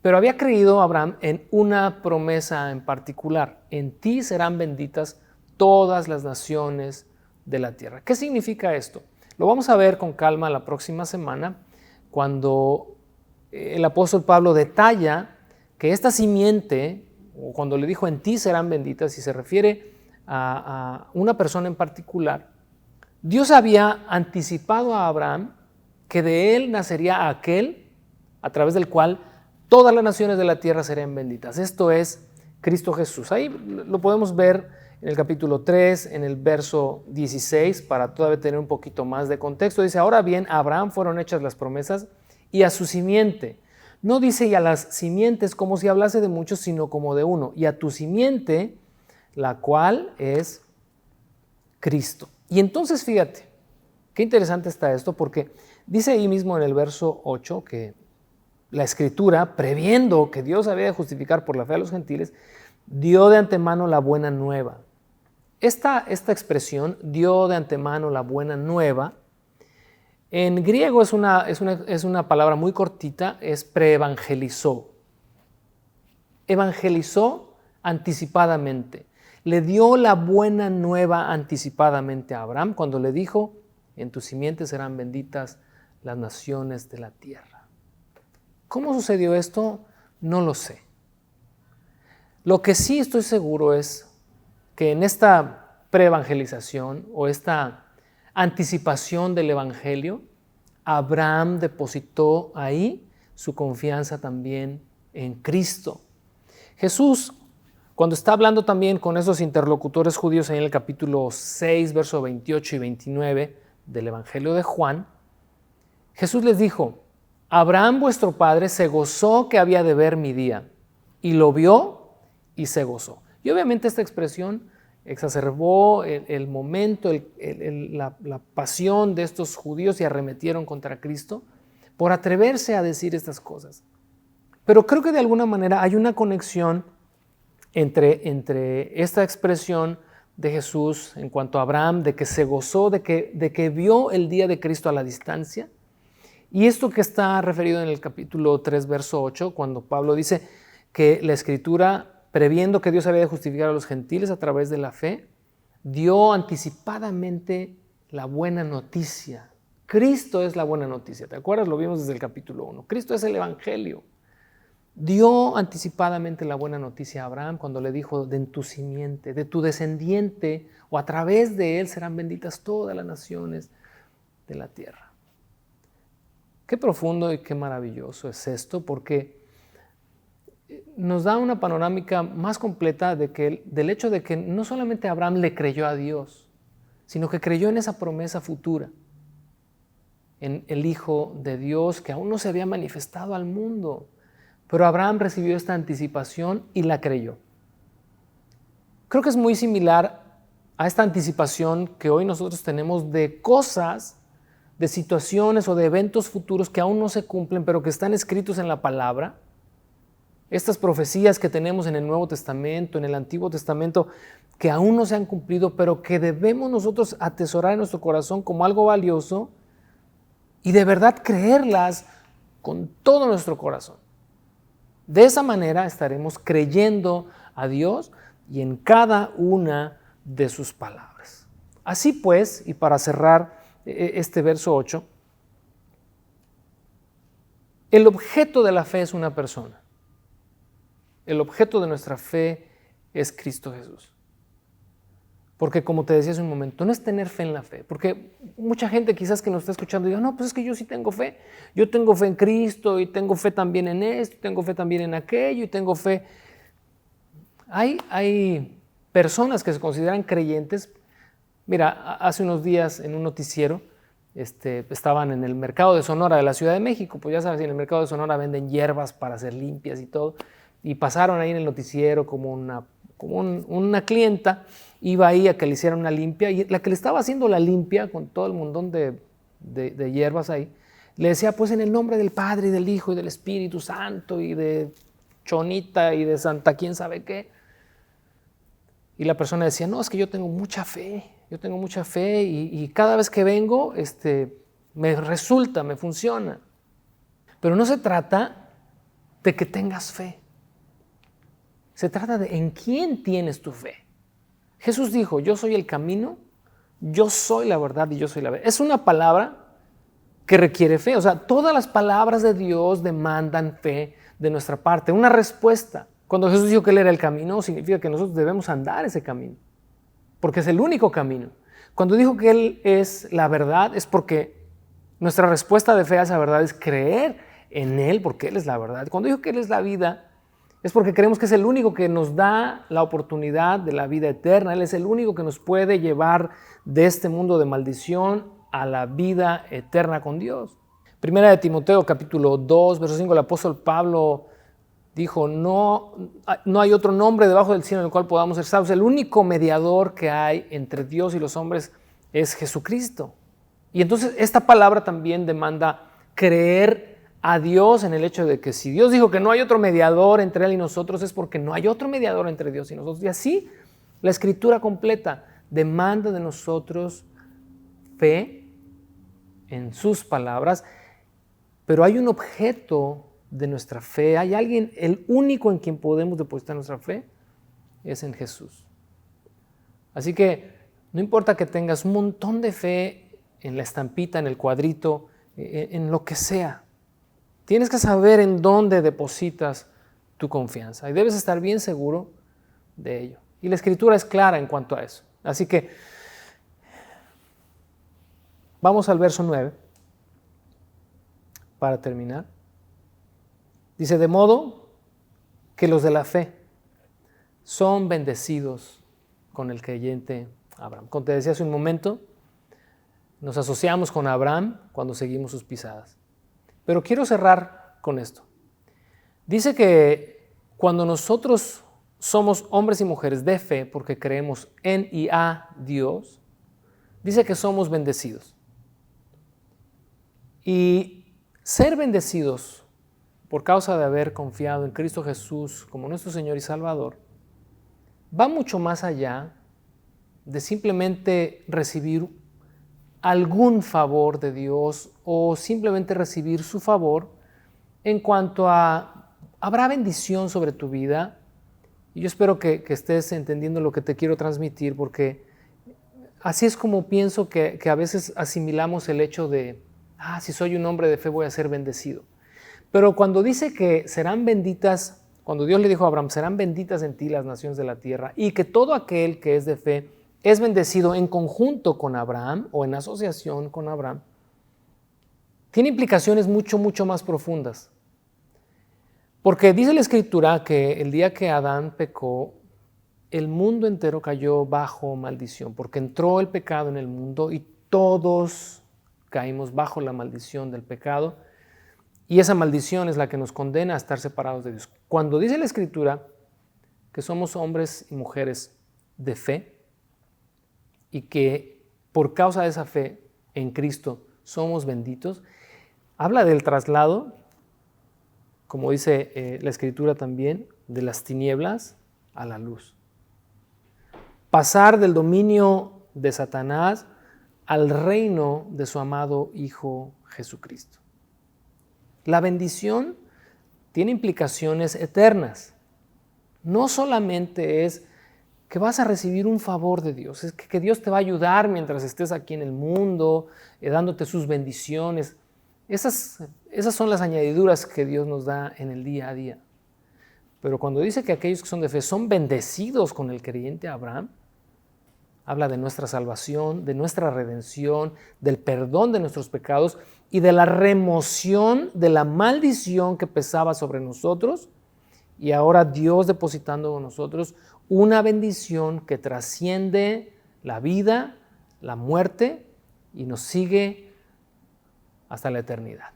E: pero había creído Abraham en una promesa en particular. En ti serán benditas todas las naciones de la tierra. ¿Qué significa esto? Lo vamos a ver con calma la próxima semana cuando el apóstol Pablo detalla que esta simiente, o cuando le dijo en ti serán benditas, y se refiere a una persona en particular, Dios había anticipado a Abraham que de él nacería aquel a través del cual todas las naciones de la tierra serían benditas. Esto es Cristo Jesús. Ahí lo podemos ver en el capítulo 3, en el verso 16, para todavía tener un poquito más de contexto. Dice, ahora bien, a Abraham fueron hechas las promesas y a su simiente. No dice y a las simientes como si hablase de muchos, sino como de uno. Y a tu simiente, la cual es Cristo. Y entonces fíjate, qué interesante está esto, porque dice ahí mismo en el verso 8 que la Escritura, previendo que Dios había de justificar por la fe a los gentiles, dio de antemano la buena nueva. Esta expresión, dio de antemano la buena nueva, en griego es una palabra muy cortita, es preevangelizó. Evangelizó anticipadamente. Le dio la buena nueva anticipadamente a Abraham cuando le dijo, en tu simiente serán benditas las naciones de la tierra. ¿Cómo sucedió esto? No lo sé. Lo que sí estoy seguro es que en esta preevangelización o esta anticipación del evangelio, Abraham depositó ahí su confianza también en Cristo. Jesús, cuando está hablando también con esos interlocutores judíos en el capítulo 6, verso 28 y 29 del Evangelio de Juan, Jesús les dijo, Abraham vuestro padre se gozó que había de ver mi día, y lo vio y se gozó. Y obviamente esta expresión exacerbó el momento, la pasión de estos judíos y arremetieron contra Cristo por atreverse a decir estas cosas. Pero creo que de alguna manera hay una conexión entre esta expresión de Jesús en cuanto a Abraham, de que se gozó, de que vio el día de Cristo a la distancia, y esto que está referido en el capítulo 3, verso 8, cuando Pablo dice que la Escritura, previendo que Dios había de justificar a los gentiles a través de la fe, dio anticipadamente la buena noticia. Cristo es la buena noticia, ¿te acuerdas? Lo vimos desde el capítulo 1. Cristo es el Evangelio. Dio anticipadamente la buena noticia a Abraham cuando le dijo, de en tu simiente, de tu descendiente, o a través de él serán benditas todas las naciones de la tierra. Qué profundo y qué maravilloso es esto, porque nos da una panorámica más completa del hecho de que no solamente Abraham le creyó a Dios, sino que creyó en esa promesa futura, en el Hijo de Dios que aún no se había manifestado al mundo. Pero Abraham recibió esta anticipación y la creyó. Creo que es muy similar a esta anticipación que hoy nosotros tenemos de cosas, de situaciones o de eventos futuros que aún no se cumplen, pero que están escritos en la palabra. Estas profecías que tenemos en el Nuevo Testamento, en el Antiguo Testamento, que aún no se han cumplido, pero que debemos nosotros atesorar en nuestro corazón como algo valioso y de verdad creerlas con todo nuestro corazón. De esa manera estaremos creyendo a Dios y en cada una de sus palabras. Así pues, y para cerrar este verso 8, el objeto de la fe es una persona. El objeto de nuestra fe es Cristo Jesús. Porque como te decía hace un momento, no es tener fe en la fe. Porque mucha gente quizás que nos está escuchando diga, no, pues es que yo sí tengo fe. Yo tengo fe en Cristo y tengo fe también en esto, tengo fe también en aquello y tengo fe. Hay personas que se consideran creyentes. Mira, hace unos días en un noticiero estaban en el mercado de Sonora de la Ciudad de México. Pues ya sabes, en el mercado de Sonora venden hierbas para hacer limpias y todo. Y pasaron ahí en el noticiero como una clienta iba ahí a que le hicieran una limpia, y la que le estaba haciendo la limpia con todo el montón de hierbas ahí, le decía, pues en el nombre del Padre y del Hijo y del Espíritu Santo y de Chonita y de Santa quién sabe qué. Y la persona decía, no, es que yo tengo mucha fe y cada vez que vengo me resulta, me funciona. Pero no se trata de que tengas fe. Se trata de en quién tienes tu fe. Jesús dijo, yo soy el camino, Yo soy la verdad y yo soy la verdad. Es una palabra que requiere fe. O sea, todas las palabras de Dios demandan fe de nuestra parte, una respuesta. Cuando Jesús dijo que Él era el camino, significa que nosotros debemos andar ese camino, porque es el único camino. Cuando dijo que Él es la verdad, es porque nuestra respuesta de fe a esa verdad es creer en Él, porque Él es la verdad. Cuando dijo que Él es la vida, es porque creemos que es el único que nos da la oportunidad de la vida eterna. Él es el único que nos puede llevar de este mundo de maldición a la vida eterna con Dios. Primera de Timoteo, capítulo 2, verso 5, el apóstol Pablo dijo, no hay otro nombre debajo del cielo en el cual podamos ser salvos. El único mediador que hay entre Dios y los hombres es Jesucristo. Y entonces esta palabra también demanda creer a Dios en el hecho de que si Dios dijo que no hay otro mediador entre Él y nosotros, es porque no hay otro mediador entre Dios y nosotros. Y así la Escritura completa demanda de nosotros fe en sus palabras, pero hay un objeto de nuestra fe, hay alguien, el único en quien podemos depositar nuestra fe es en Jesús. Así que no importa que tengas un montón de fe en la estampita, en el cuadrito, en lo que sea, tienes que saber en dónde depositas tu confianza y debes estar bien seguro de ello. Y la Escritura es clara en cuanto a eso. Así que vamos al verso 9 para terminar. Dice, de modo que los de la fe son bendecidos con el creyente Abraham. Como te decía hace un momento, nos asociamos con Abraham cuando seguimos sus pisadas. Pero quiero cerrar con esto. Dice que cuando nosotros somos hombres y mujeres de fe porque creemos en y a Dios, dice que somos bendecidos. Y ser bendecidos por causa de haber confiado en Cristo Jesús como nuestro Señor y Salvador, va mucho más allá de simplemente recibir algún favor de Dios o simplemente recibir su favor en cuanto a habrá bendición sobre tu vida. Y yo espero que estés entendiendo lo que te quiero transmitir, porque así es como pienso que a veces asimilamos el hecho de, si soy un hombre de fe voy a ser bendecido. Pero cuando dice que serán benditas, cuando Dios le dijo a Abraham, serán benditas en ti las naciones de la tierra, y que todo aquel que es de fe es bendecido en conjunto con Abraham o en asociación con Abraham, tiene implicaciones mucho más profundas. Porque dice la Escritura que el día que Adán pecó, el mundo entero cayó bajo maldición, porque entró el pecado en el mundo y todos caímos bajo la maldición del pecado. Y esa maldición es la que nos condena a estar separados de Dios. Cuando dice la Escritura que somos hombres y mujeres de fe y que por causa de esa fe en Cristo somos benditos, habla del traslado, como dice la Escritura también, de las tinieblas a la luz. Pasar del dominio de Satanás al reino de su amado Hijo Jesucristo. La bendición tiene implicaciones eternas. No solamente es que vas a recibir un favor de Dios, es que Dios te va a ayudar mientras estés aquí en el mundo, dándote sus bendiciones. Esas son las añadiduras que Dios nos da en el día a día. Pero cuando dice que aquellos que son de fe son bendecidos con el creyente Abraham, habla de nuestra salvación, de nuestra redención, del perdón de nuestros pecados y de la remoción de la maldición que pesaba sobre nosotros, y ahora Dios depositando en nosotros una bendición que trasciende la vida, la muerte y nos sigue hasta la eternidad.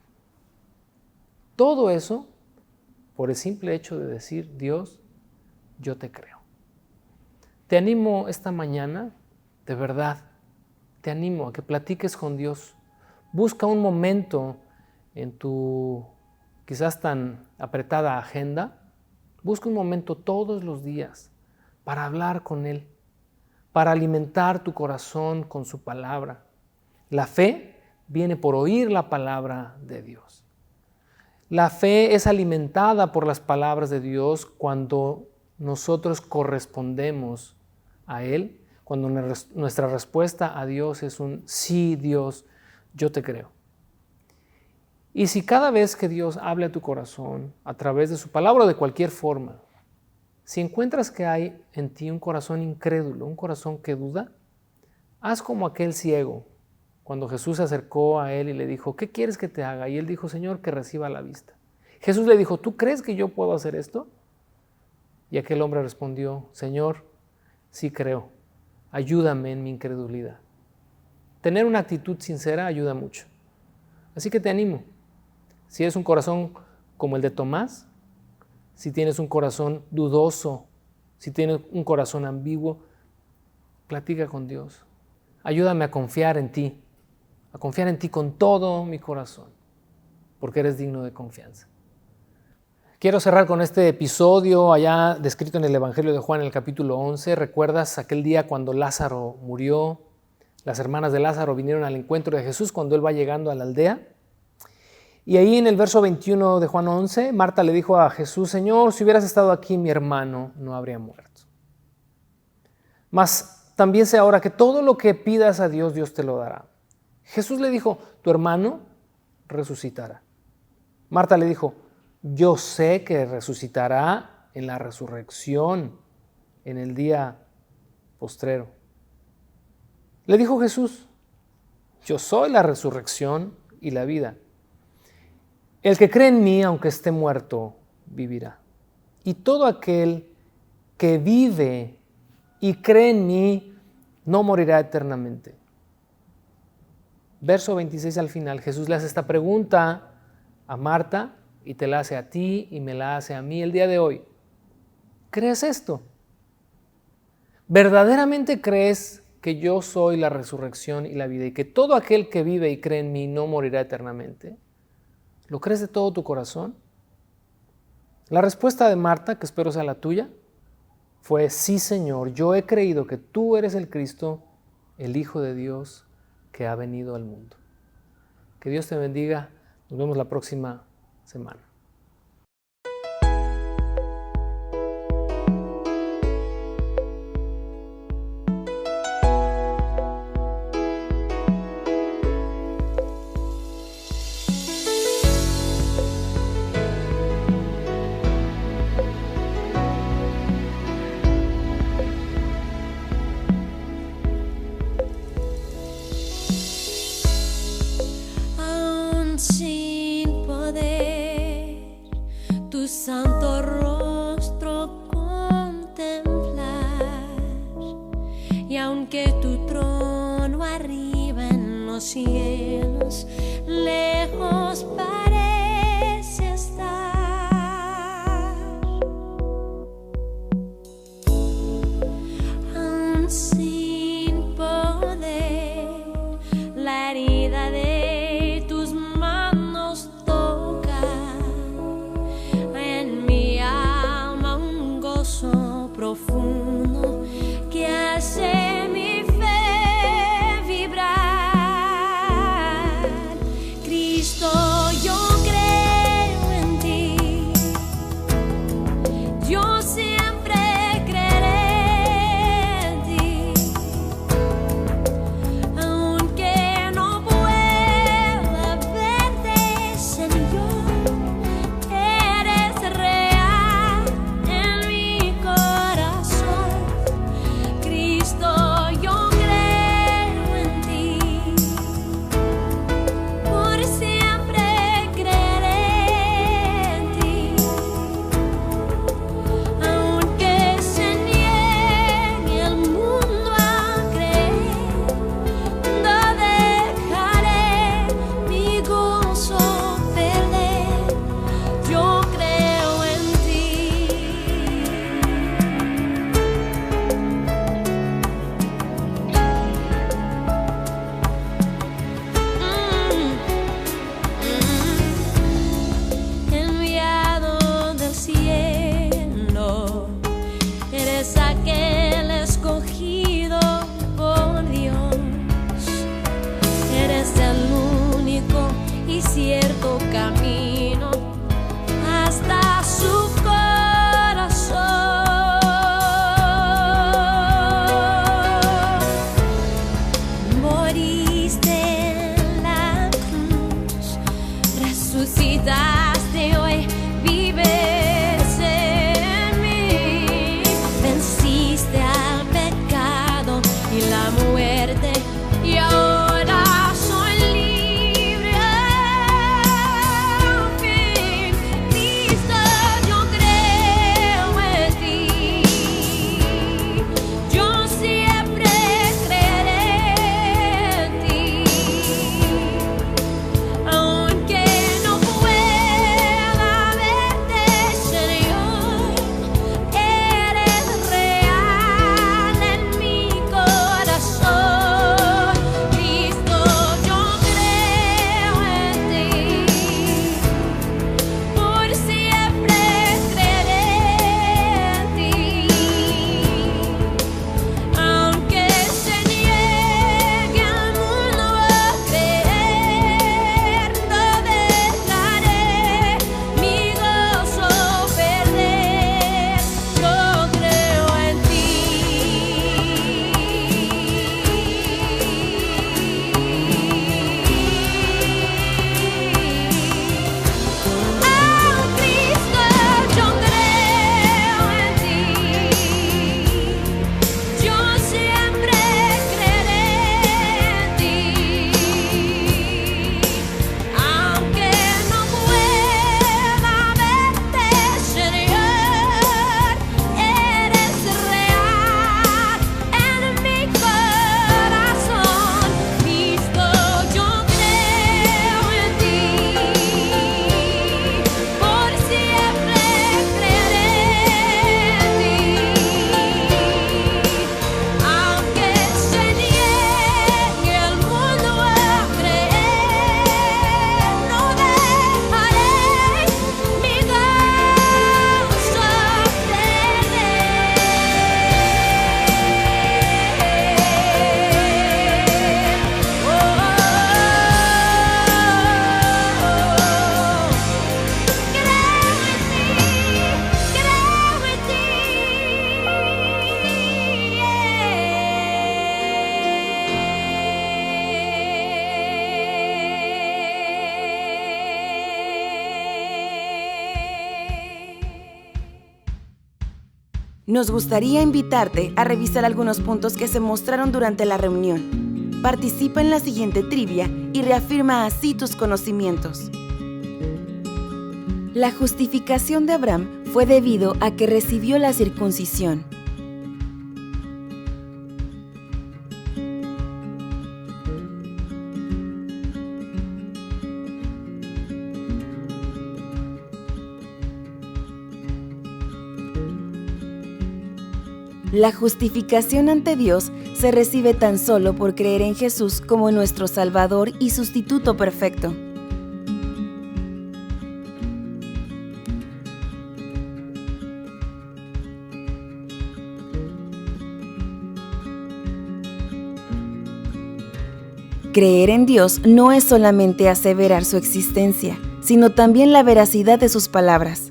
E: Todo eso por el simple hecho de decir, Dios, yo te creo. Te animo esta mañana, de verdad, te animo a que platiques con Dios. Busca un momento en tu quizás tan apretada agenda, busca un momento todos los días para hablar con Él, para alimentar tu corazón con su palabra. La fe viene por oír la palabra de Dios. La fe es alimentada por las palabras de Dios cuando nosotros correspondemos a Él, cuando nuestra respuesta a Dios es un sí, Dios, yo te creo. Y si cada vez que Dios hable a tu corazón, a través de su palabra o de cualquier forma, si encuentras que hay en ti un corazón incrédulo, un corazón que duda, haz como aquel ciego, cuando Jesús se acercó a él y le dijo, ¿qué quieres que te haga? Y él dijo, Señor, que reciba la vista. Jesús le dijo, ¿tú crees que yo puedo hacer esto? Y aquel hombre respondió, Señor, sí creo, ayúdame en mi incredulidad. Tener una actitud sincera ayuda mucho. Así que te animo. Si eres un corazón como el de Tomás, si tienes un corazón dudoso, si tienes un corazón ambiguo, platica con Dios. Ayúdame a confiar en ti con todo mi corazón, porque eres digno de confianza. Quiero cerrar con este episodio allá descrito en el Evangelio de Juan en el capítulo 11. ¿Recuerdas aquel día cuando Lázaro murió? Las hermanas de Lázaro vinieron al encuentro de Jesús cuando él va llegando a la aldea. Y ahí en el verso 21 de Juan 11, Marta le dijo a Jesús, Señor, si hubieras estado aquí, mi hermano no habría muerto. Mas también sé ahora que todo lo que pidas a Dios, Dios te lo dará. Jesús le dijo, tu hermano resucitará. Marta le dijo, yo sé que resucitará en la resurrección, en el día postrero. Le dijo Jesús, yo soy la resurrección y la vida. El que cree en mí, aunque esté muerto, vivirá. Y todo aquel que vive y cree en mí, no morirá eternamente. Verso 26 al final, Jesús le hace esta pregunta a Marta y te la hace a ti y me la hace a mí el día de hoy. ¿Crees esto? ¿Verdaderamente crees que yo soy la resurrección y la vida y que todo aquel que vive y cree en mí no morirá eternamente? ¿Lo crees de todo tu corazón? La respuesta de Marta, que espero sea la tuya, fue sí, Señor, yo he creído que tú eres el Cristo, el Hijo de Dios que ha venido al mundo. Que Dios te bendiga. Nos vemos la próxima semana.
C: Aún sin poder tu santo rostro contemplar, y aunque tu trono arriba en los cielos lejos parece estar, aún sin poder la herida de tus manos tocar, en mi alma un gozo profundo que hace mi fe vibrar. Cristo, yo
A: Nos gustaría invitarte a revisar algunos puntos que se mostraron durante la reunión. Participa en la siguiente trivia y reafirma así tus conocimientos. La justificación de Abraham fue debido a que recibió la circuncisión. La justificación ante Dios se recibe tan solo por creer en Jesús como nuestro Salvador y sustituto perfecto. Creer en Dios no es solamente aseverar su existencia, sino también la veracidad de sus palabras.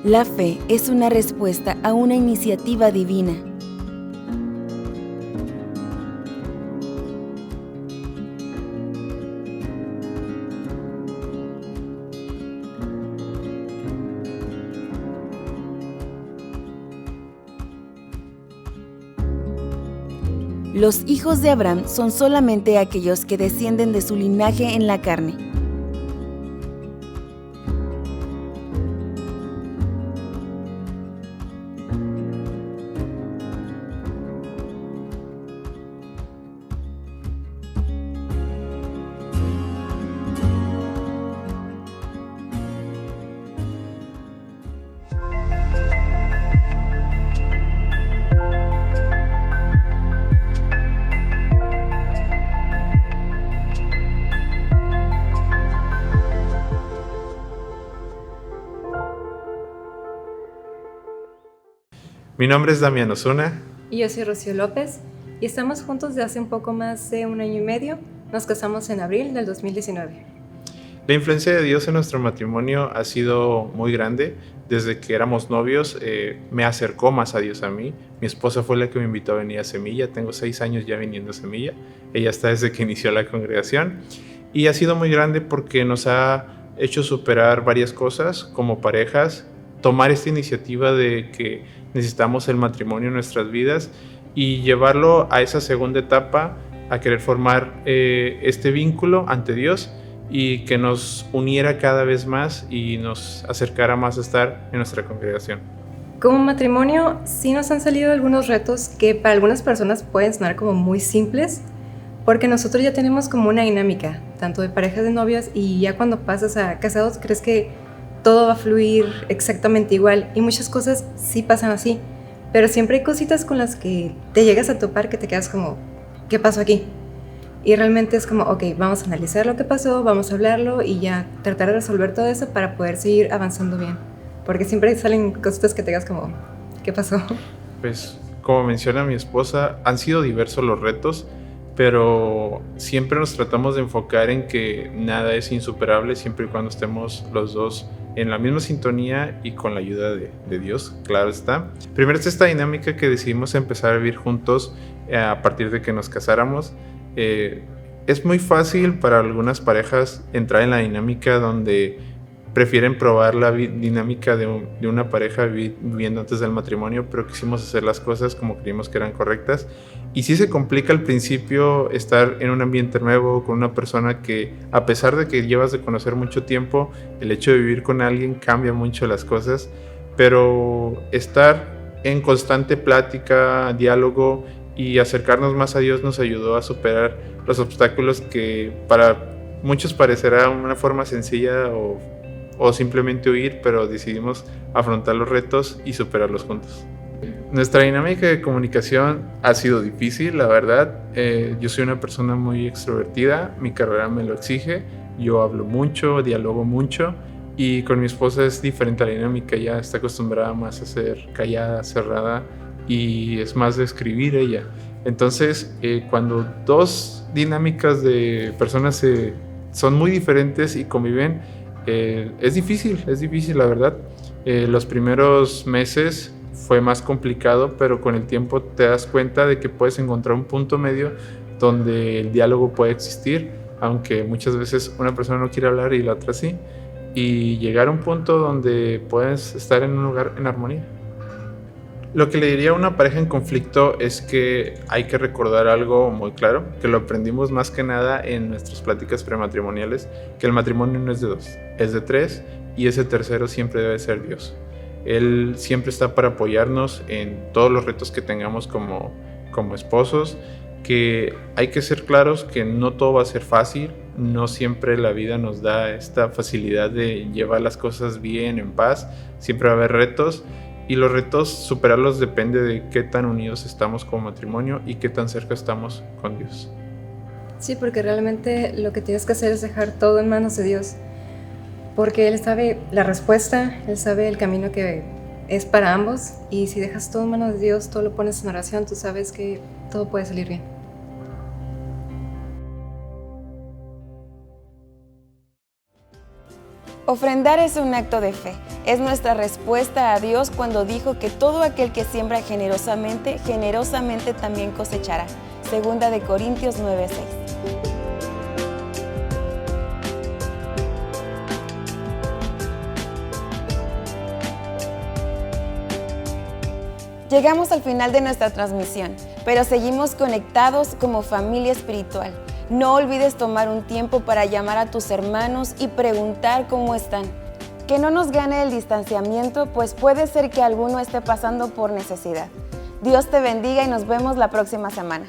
A: La fe es una respuesta a una iniciativa divina. Los hijos de Abraham son solamente aquellos que descienden de su linaje en la carne.
F: Mi nombre es Damián Osuna.
G: Y yo soy Rocío López y estamos juntos de hace un poco más de 1 año y medio. Nos casamos en abril del 2019.
F: La influencia de Dios en nuestro matrimonio ha sido muy grande. Desde que éramos novios me acercó más a Dios a mí. Mi esposa fue la que me invitó a venir a Semilla. Tengo 6 años ya viniendo a Semilla. Ella está desde que inició la congregación. Y ha sido muy grande porque nos ha hecho superar varias cosas como parejas, tomar esta iniciativa de que necesitamos el matrimonio en nuestras vidas y llevarlo a esa segunda etapa, a querer formar este vínculo ante Dios y que nos uniera cada vez más y nos acercara más a estar en nuestra congregación.
G: Como matrimonio, sí nos han salido algunos retos que para algunas personas pueden sonar como muy simples, porque nosotros ya tenemos como una dinámica, tanto de parejas de novios, y ya cuando pasas a casados crees que todo va a fluir exactamente igual, y muchas cosas sí pasan así, pero siempre hay cositas con las que te llegas a topar que te quedas como, ¿qué pasó aquí? Y realmente es como, ok, vamos a analizar lo que pasó, vamos a hablarlo y ya tratar de resolver todo eso para poder seguir avanzando bien, porque siempre salen cositas que te quedas como, ¿qué pasó?
F: Pues como menciona mi esposa, han sido diversos los retos, pero siempre nos tratamos de enfocar en que nada es insuperable siempre y cuando estemos los dos en la misma sintonía y con la ayuda de Dios, claro está. Primero es esta dinámica que decidimos empezar a vivir juntos a partir de que nos casáramos. Es muy fácil para algunas parejas entrar en la dinámica donde prefieren probar la dinámica de una pareja viviendo antes del matrimonio, pero quisimos hacer las cosas como creímos que eran correctas. Y sí se complica al principio estar en un ambiente nuevo con una persona que, a pesar de que llevas de conocer mucho tiempo, el hecho de vivir con alguien cambia mucho las cosas, pero estar en constante plática, diálogo y acercarnos más a Dios nos ayudó a superar los obstáculos que para muchos parecerá una forma sencilla o simplemente huir, pero decidimos afrontar los retos y superarlos juntos. Nuestra dinámica de comunicación ha sido difícil, la verdad. Yo soy una persona muy extrovertida, mi carrera me lo exige, yo hablo mucho, dialogo mucho, y con mi esposa es diferente la dinámica, ella está acostumbrada más a ser callada, cerrada, y es más de escribir ella. Entonces, cuando dos dinámicas de personas son muy diferentes y conviven, es difícil la verdad. Los primeros meses fue más complicado, pero con el tiempo te das cuenta de que puedes encontrar un punto medio donde el diálogo puede existir, aunque muchas veces una persona no quiere hablar y la otra sí, y llegar a un punto donde puedes estar en un lugar en armonía. Lo que le diría a una pareja en conflicto es que hay que recordar algo muy claro, que lo aprendimos más que nada en nuestras pláticas prematrimoniales, que el matrimonio no es de dos, es de tres, y ese tercero siempre debe ser Dios. Él siempre está para apoyarnos en todos los retos que tengamos como esposos, que hay que ser claros que no todo va a ser fácil, no siempre la vida nos da esta facilidad de llevar las cosas bien, en paz, siempre va a haber retos, y los retos, superarlos depende de qué tan unidos estamos como matrimonio y qué tan cerca estamos con Dios.
G: Sí, porque realmente lo que tienes que hacer es dejar todo en manos de Dios, porque Él sabe la respuesta, Él sabe el camino que es para ambos, y si dejas todo en manos de Dios, todo lo pones en oración, tú sabes que todo puede salir bien.
A: Ofrendar es un acto de fe. Es nuestra respuesta a Dios cuando dijo que todo aquel que siembra generosamente, generosamente también cosechará. 2 Corintios 9:6. Llegamos al final de nuestra transmisión, pero seguimos conectados como familia espiritual. No olvides tomar un tiempo para llamar a tus hermanos y preguntar cómo están. Que no nos gane el distanciamiento, pues puede ser que alguno esté pasando por necesidad. Dios te bendiga y nos vemos la próxima semana.